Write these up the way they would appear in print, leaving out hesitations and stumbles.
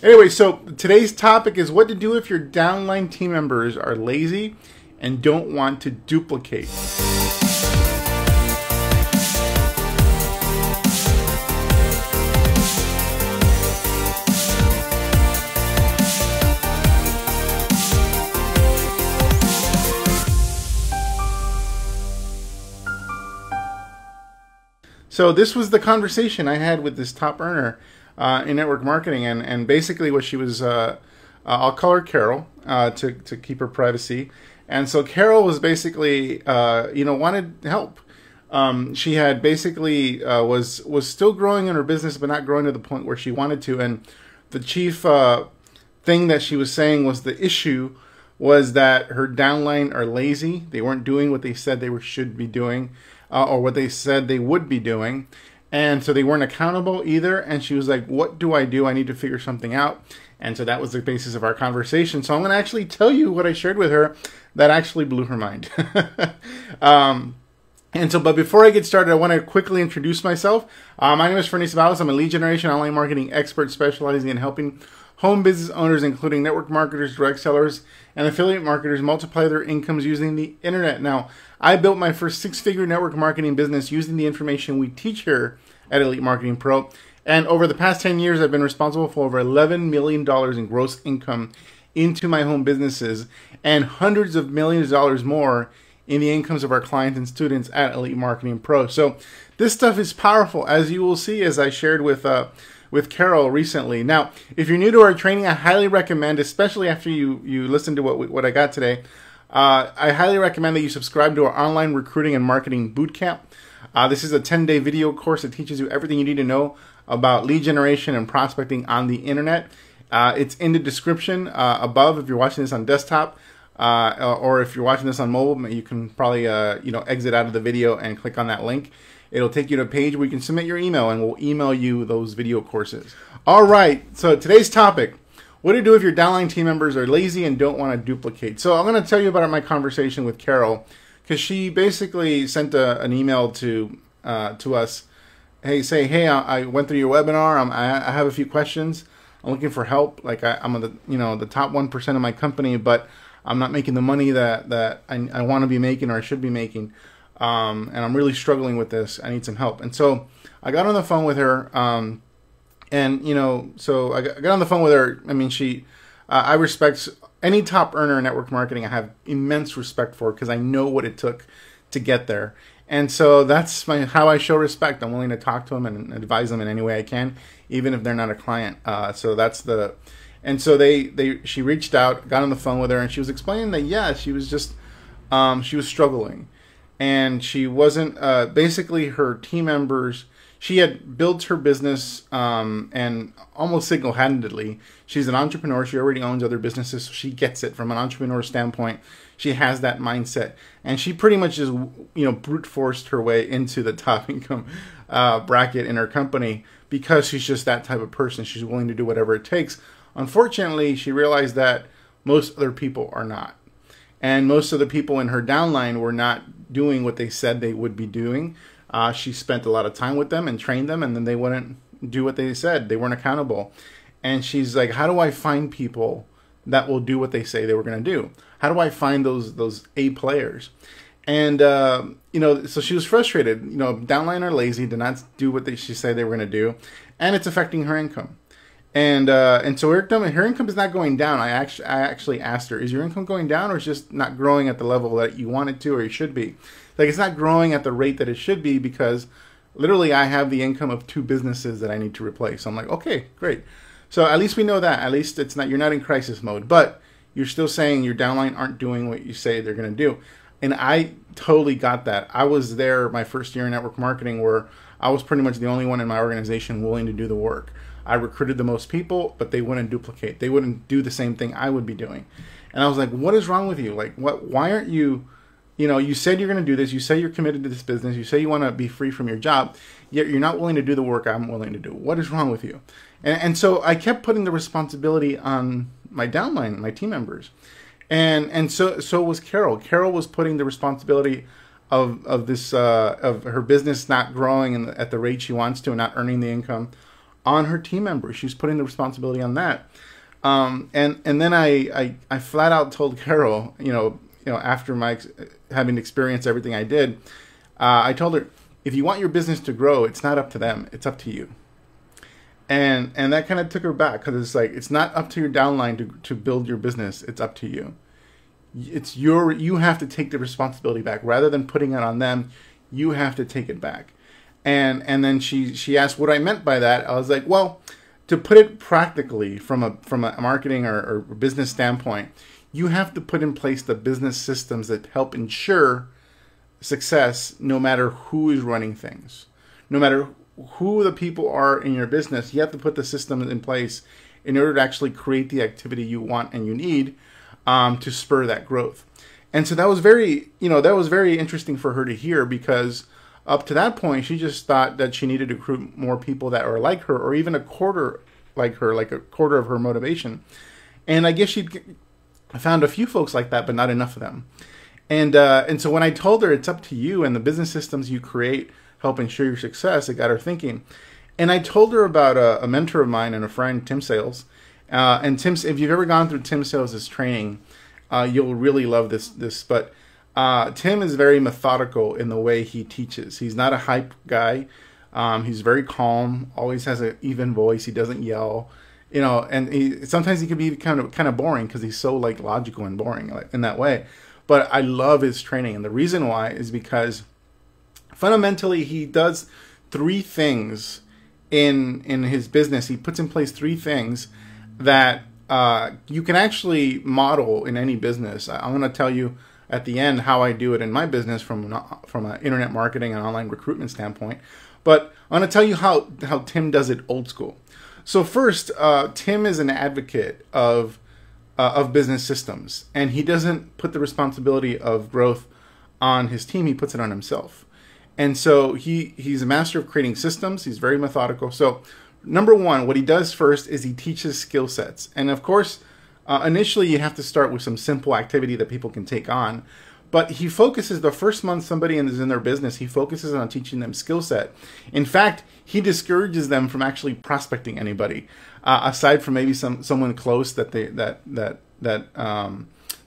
Anyway, so today's topic is what to do if your downline team members are lazy and don't want to duplicate. So this was the conversation I had with this top earner in network marketing, and basically what she was, I'll call her Carol to keep her privacy. And so Carol was basically, wanted help. She had basically was still growing in her business, but not growing to the point where she wanted to. And the chief thing that she was saying was the issue was that her downline are lazy. They weren't doing what they said they should be doing. Or what they said they would be doing. And so they weren't accountable either. And she was like, what do I do? I need to figure something out. And so that was the basis of our conversation. So I'm going to actually tell you what I shared with her that actually blew her mind. But before I get started, I want to quickly introduce myself. My name is Fernie Sabalas. I'm a lead generation online marketing expert specializing in helping home business owners, including network marketers, direct sellers, and affiliate marketers, multiply their incomes using the internet. Now, I built my first six-figure network marketing business using the information we teach here at Elite Marketing Pro. And over the past 10 years, I've been responsible for over $11 million in gross income into my home businesses and hundreds of millions of dollars more in the incomes of our clients and students at Elite Marketing Pro. So this stuff is powerful, as you will see, as I shared with Carol recently. Now, if you're new to our training, I highly recommend, especially after you listen to what I got today, I highly recommend that you subscribe to our online recruiting and marketing bootcamp. This is a 10-day video course that teaches you everything you need to know about lead generation and prospecting on the internet. It's in the description above if you're watching this on desktop, or if you're watching this on mobile, you can probably exit out of the video and click on that link. It'll take you to a page where you can submit your email, and we'll email you those video courses. All right, so today's topic, what to do if your downline team members are lazy and don't want to duplicate. So I'm going to tell you about my conversation with Carol, because she basically sent an email to us. Hey, I went through your webinar. I have a few questions. I'm looking for help. Like I'm the top 1% of my company, but I'm not making the money that I want to be making or I should be making. And I'm really struggling with this. I need some help. And so I got on the phone with her. So I got on the phone with her. I mean, I respect any top earner in network marketing. I have immense respect for, because I know what it took to get there. And so that's how I show respect. I'm willing to talk to them and advise them in any way I can, even if they're not a client. And so she reached out, got on the phone with her, and she was explaining that, she was just, she was struggling. And she wasn't, basically her team members, she had built her business and almost single-handedly. She's an entrepreneur. She already owns other businesses, so she gets it from an entrepreneur standpoint. She has that mindset. And she pretty much just, brute forced her way into the top income bracket in her company, because she's just that type of person. She's willing to do whatever it takes. Unfortunately, she realized that most other people are not. And most of the people in her downline were not doing what they said they would be doing. She spent a lot of time with them and trained them, and then they wouldn't do what they said. They weren't accountable. And she's like, how do I find people that will do what they say they were going to do? How do I find those A players? And, so she was frustrated. Downline are lazy, did not do what she said they were going to do, and it's affecting her income. And so her income is not going down. I actually asked her, is your income going down, or is it just not growing at the level that you want it to or you should be? Like, it's not growing at the rate that it should be, because literally I have the income of 2 businesses that I need to replace. So I'm like, okay, great. So at least we know that. At least you're not in crisis mode, but you're still saying your downline aren't doing what you say they're going to do. And I totally got that. I was there my first year in network marketing, where I was pretty much the only one in my organization willing to do the work. I recruited the most people, but they wouldn't duplicate. They wouldn't do the same thing I would be doing. And I was like, what is wrong with you? Like, why aren't you, you said you're going to do this. You say you're committed to this business. You say you want to be free from your job, yet you're not willing to do the work I'm willing to do. What is wrong with you? And so I kept putting the responsibility on my downline, my team members. And so was Carol. Carol was putting the responsibility of her business not growing at the rate she wants to and not earning the income on her team members. She's putting the responsibility on that. And then I flat out told Carol, after my having experienced everything I did, I told her, if you want your business to grow, it's not up to them, it's up to you. And that kind of took her back, because it's like, it's not up to your downline to build your business, it's up to you. You have to take the responsibility back. Rather than putting it on them, you have to take it back. And then she asked what I meant by that. I was like, well, to put it practically from a marketing or business standpoint, you have to put in place the business systems that help ensure success, no matter who is running things. No matter who the people are in your business, you have to put the systems in place in order to actually create the activity you want and you need to spur that growth. And so that was very interesting for her to hear, because up to that point, she just thought that she needed to recruit more people that are like her, or even a quarter like her, like a quarter of her motivation. And I guess she found a few folks like that, but not enough of them. And so when I told her it's up to you and the business systems you create help ensure your success, it got her thinking. And I told her about a mentor of mine and a friend, Tim Sales. And Tim, if you've ever gone through Tim Sales' training, you'll really love this. But Tim is very methodical in the way he teaches. He's not a hype guy. He's very calm, always has an even voice. He doesn't yell, and sometimes he can be kind of boring, because he's so like logical and boring in that way. But I love his training. And the reason why is because fundamentally he does three things in his business. He puts in place three things that you can actually model in any business. I'm going to tell you at the end how I do it in my business from an internet marketing and online recruitment standpoint. But I'm going to tell you how Tim does it old school. So first, Tim is an advocate of business systems, and he doesn't put the responsibility of growth on his team. He puts it on himself. And so he's a master of creating systems. He's very methodical. So number one, what he does first is he teaches skill sets. And of course, initially you have to start with some simple activity that people can take on. But he focuses, the first month somebody is in their business, he focuses on teaching them skill set. In fact, he discourages them from actually prospecting anybody, aside from maybe someone close that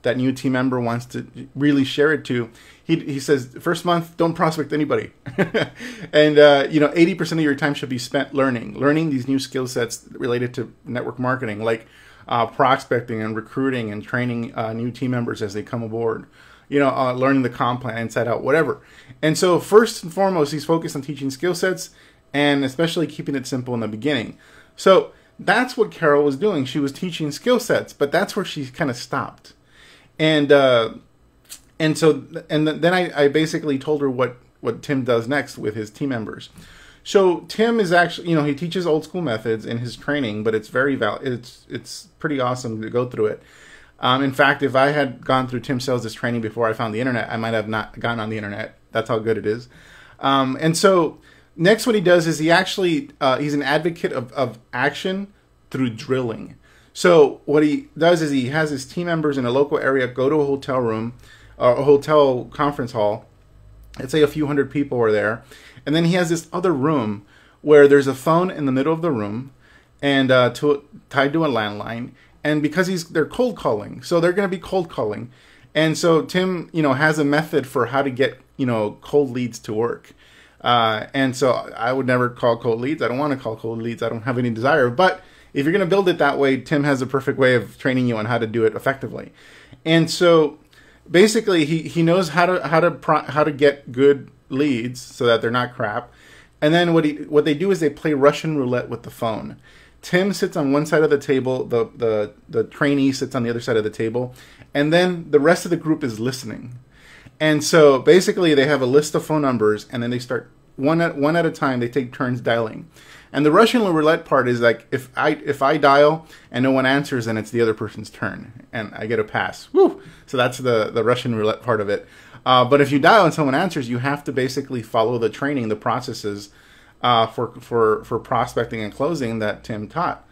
that new team member wants to really share it to. He says, first month, don't prospect anybody. And 80% of your time should be spent learning these new skill sets related to network marketing, like prospecting and recruiting and training new team members as they come aboard. Learning the comp plan inside out, whatever. And so first and foremost, he's focused on teaching skill sets, and especially keeping it simple in the beginning. So that's what Carol was doing. She was teaching skill sets, but that's where she kind of stopped. And then I basically told her what Tim does next with his team members. So Tim is actually, he teaches old school methods in his training, but it's very it's pretty awesome to go through it. In fact, if I had gone through Tim Sales' training before I found the internet, I might have not gone on the internet. That's how good it is. And so next what he does is he actually, he's an advocate of action through drilling. So what he does is he has his team members in a local area go to a hotel room, a hotel conference hall. Let's say a few hundred people are there. And then he has this other room where there's a phone in the middle of the room and tied to a landline. And because they're cold calling, so they're going to be cold calling. And so Tim, has a method for how to get, cold leads to work. And so I would never call cold leads. I don't want to call cold leads. I don't have any desire. But if you're going to build it that way, Tim has a perfect way of training you on how to do it effectively. And so basically he knows how to get good leads so that they're not crap. And then what they do is they play Russian roulette with the phone. Tim sits on one side of the table, the trainee sits on the other side of the table, and then the rest of the group is listening. And so basically they have a list of phone numbers, and then they start one at a time. They take turns dialing. And the Russian roulette part is like, if I dial and no one answers, then it's the other person's turn, and I get a pass. Woo! So that's the Russian roulette part of it. But if you dial and someone answers, you have to basically follow the training, the processes for prospecting and closing that Tim taught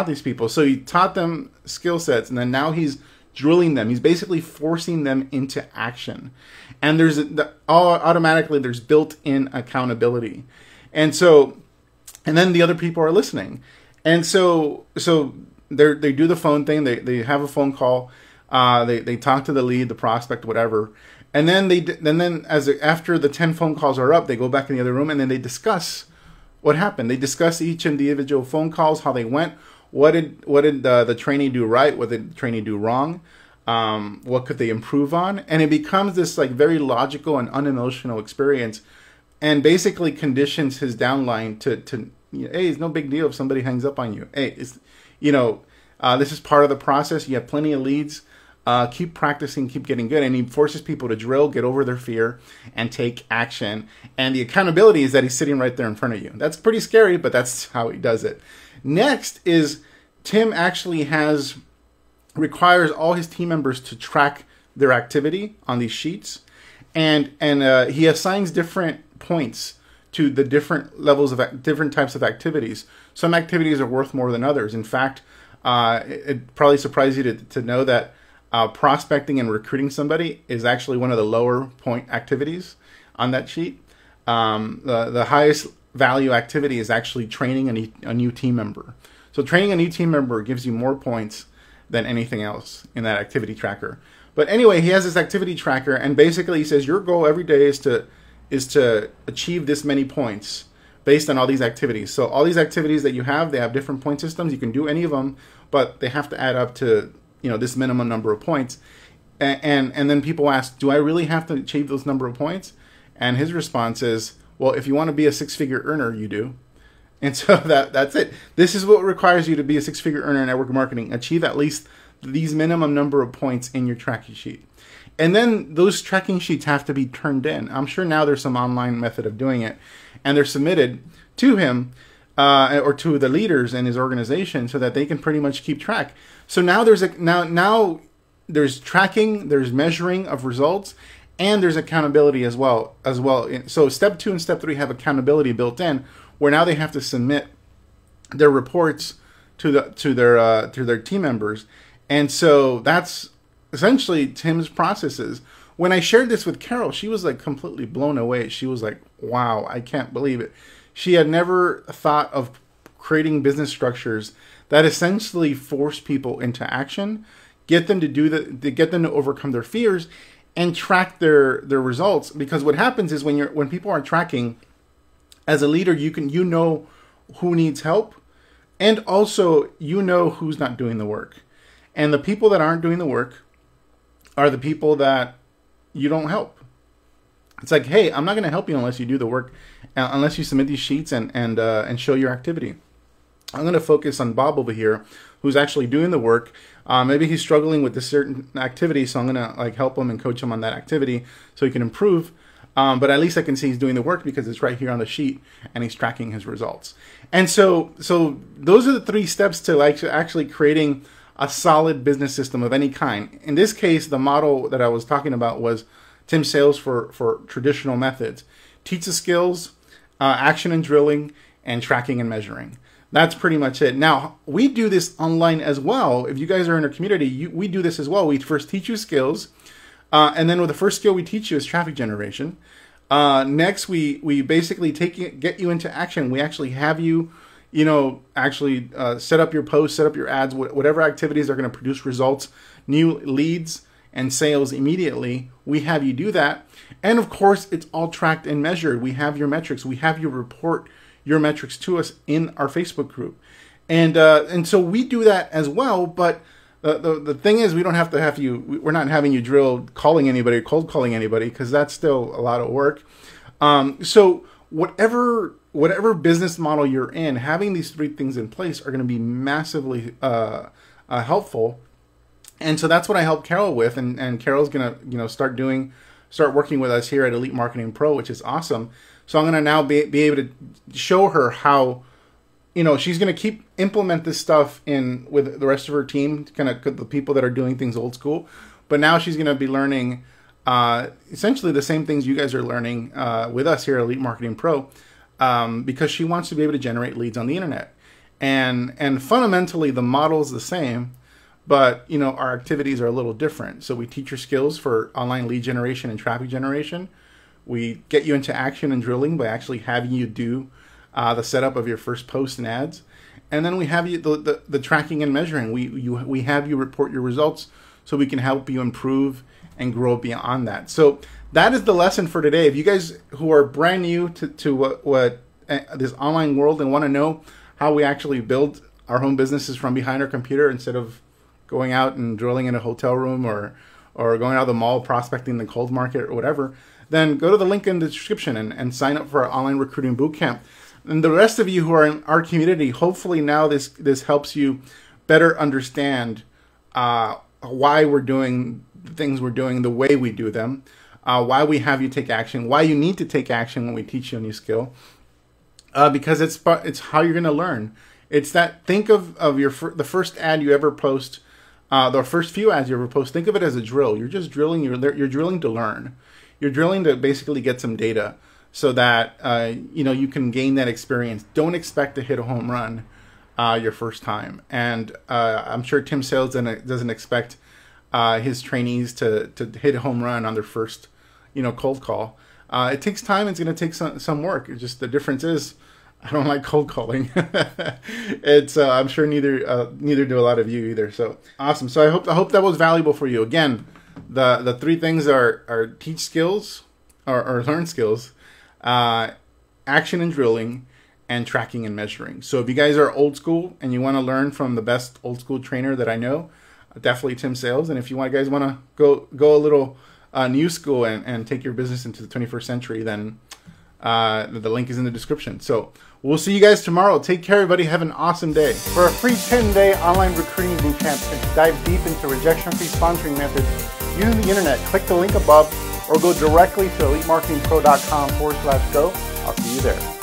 these people. So he taught them skill sets, and then now he's drilling them. He's basically forcing them into action. And there's automatically built-in accountability. And so and then the other people are listening. And so they do the phone thing. They have a phone call. They talk to the lead, the prospect, whatever. And then after the 10 phone calls are up, they go back in the other room and then they discuss what happened. They discuss each individual phone calls, how they went. What did the trainee do right? What did the trainee do wrong? What could they improve on? And it becomes this like very logical and unemotional experience, and basically conditions his downline to hey, it's no big deal if somebody hangs up on you. Hey, this is part of the process. You have plenty of leads. Keep practicing, keep getting good. And he forces people to drill, get over their fear, and take action. And the accountability is that he's sitting right there in front of you. That's pretty scary, but that's how he does it. Next is Tim actually requires all his team members to track their activity on these sheets. And he assigns different points to the different levels of different types of activities. Some activities are worth more than others. In fact, it probably surprised you to know that prospecting and recruiting somebody is actually one of the lower point activities on that sheet. The highest value activity is actually training a new team member. So training a new team member gives you more points than anything else in that activity tracker. But anyway, he has this activity tracker, and basically he says your goal every day is to achieve this many points based on all these activities. So all these activities that you have, they have different point systems. You can do any of them, but they have to add up to this minimum number of points. And then people ask, do I really have to achieve those number of points? And his response is, well, if you want to be a six-figure earner, you do. And so that's it. This is what requires you to be a six-figure earner in network marketing. Achieve at least these minimum number of points in your tracking sheet. And then those tracking sheets have to be turned in. I'm sure now there's some online method of doing it. And they're submitted to him or to the leaders in his organization so that they can pretty much keep track. So now now there's tracking, there's measuring of results, and there's accountability as well. So step 2 and step 3 have accountability built in, where now they have to submit their reports to their team members. And so that's essentially Tim's processes. When I shared this with Carol, she was like completely blown away. She was like, wow, I can't believe it. She had never thought of creating business structures that essentially force people into action, get them to get them to overcome their fears, and track their results. Because what happens is when people are tracking, as a leader, you know who needs help, and also who's not doing the work. And the people that aren't doing the work are the people that you don't help. It's like, hey, I'm not going to help you unless you do the work, unless you submit these sheets and show your activity. I'm going to focus on Bob over here, who's actually doing the work. Maybe he's struggling with this certain activity, so I'm going to help him and coach him on that activity so he can improve. But at least I can see he's doing the work because it's right here on the sheet and he's tracking his results. And so those are the 3 steps to actually creating a solid business system of any kind. In this case, the model that I was talking about was Tim Sales for traditional methods. Teach the skills, action and drilling, and tracking and measuring. That's pretty much it. Now, we do this online as well. If you guys are in our community, we do this as well. We first teach you skills. And then the first skill we teach you is traffic generation. Next, we basically get you into action. We actually have you, set up your posts, set up your ads, whatever activities are going to produce results, new leads and sales immediately. We have you do that. And of course, it's all tracked and measured. We have your metrics. We have you report your metrics to us in our Facebook group. And so we do that as well. But the thing is, we don't have to have you, we're not having you drill calling anybody, cold calling anybody, because that's still a lot of work. So whatever business model you're in, having these 3 things in place are going to be massively helpful. And so that's what I helped Carol with. And Carol's going to, start working with us here at Elite Marketing Pro, which is awesome. So I'm going to now be able to show her how, she's going to implement this stuff with the rest of her team, kind of the people that are doing things old school. But now she's going to be learning essentially the same things you guys are learning with us here at Elite Marketing Pro, because she wants to be able to generate leads on the internet. And fundamentally, the model is the same, but our activities are a little different. So we teach your skills for online lead generation and traffic generation. We get you into action and drilling by actually having you do the setup of your first post and ads. And then we have you the tracking and measuring. We have you report your results so we can help you improve and grow beyond that. So that is the lesson for today. If you guys who are brand new to what this online world and want to know how we actually build our home businesses from behind our computer instead of going out and drilling in a hotel room or going out of the mall prospecting the cold market or whatever, then go to the link in the description and sign up for our online recruiting bootcamp. And the rest of you who are in our community, hopefully now this helps you better understand why we're doing the things we're doing the way we do them, why we have you take action, why you need to take action when we teach you a new skill, because it's how you're going to learn. It's that, think of the first ad you ever post, the first few ads you ever post, think of it as a drill. You're just drilling, you're drilling to learn. You're drilling to basically get some data so that you can gain that experience. Don't expect to hit a home run your first time. And I'm sure Tim Sales doesn't expect his trainees to hit a home run on their first cold call. It takes time. It's going to take some work. It's just the difference is I don't like cold calling. It's I'm sure neither do a lot of you either. So awesome. So I hope that was valuable for you. Again, the three things are teach skills or learn skills, action and drilling, and tracking and measuring. So if you guys are old school and you want to learn from the best old school trainer that I know, definitely Tim Sales. And if you guys want to go a little new school and take your business into the 21st century, then the link is in the description. So we'll see you guys tomorrow. Take care, everybody. Have an awesome day. For a free 10-day online recruiting bootcamp and to dive deep into rejection-free sponsoring methods using the internet, click the link above or go directly to elitemarketingpro.com/go. I'll see you there.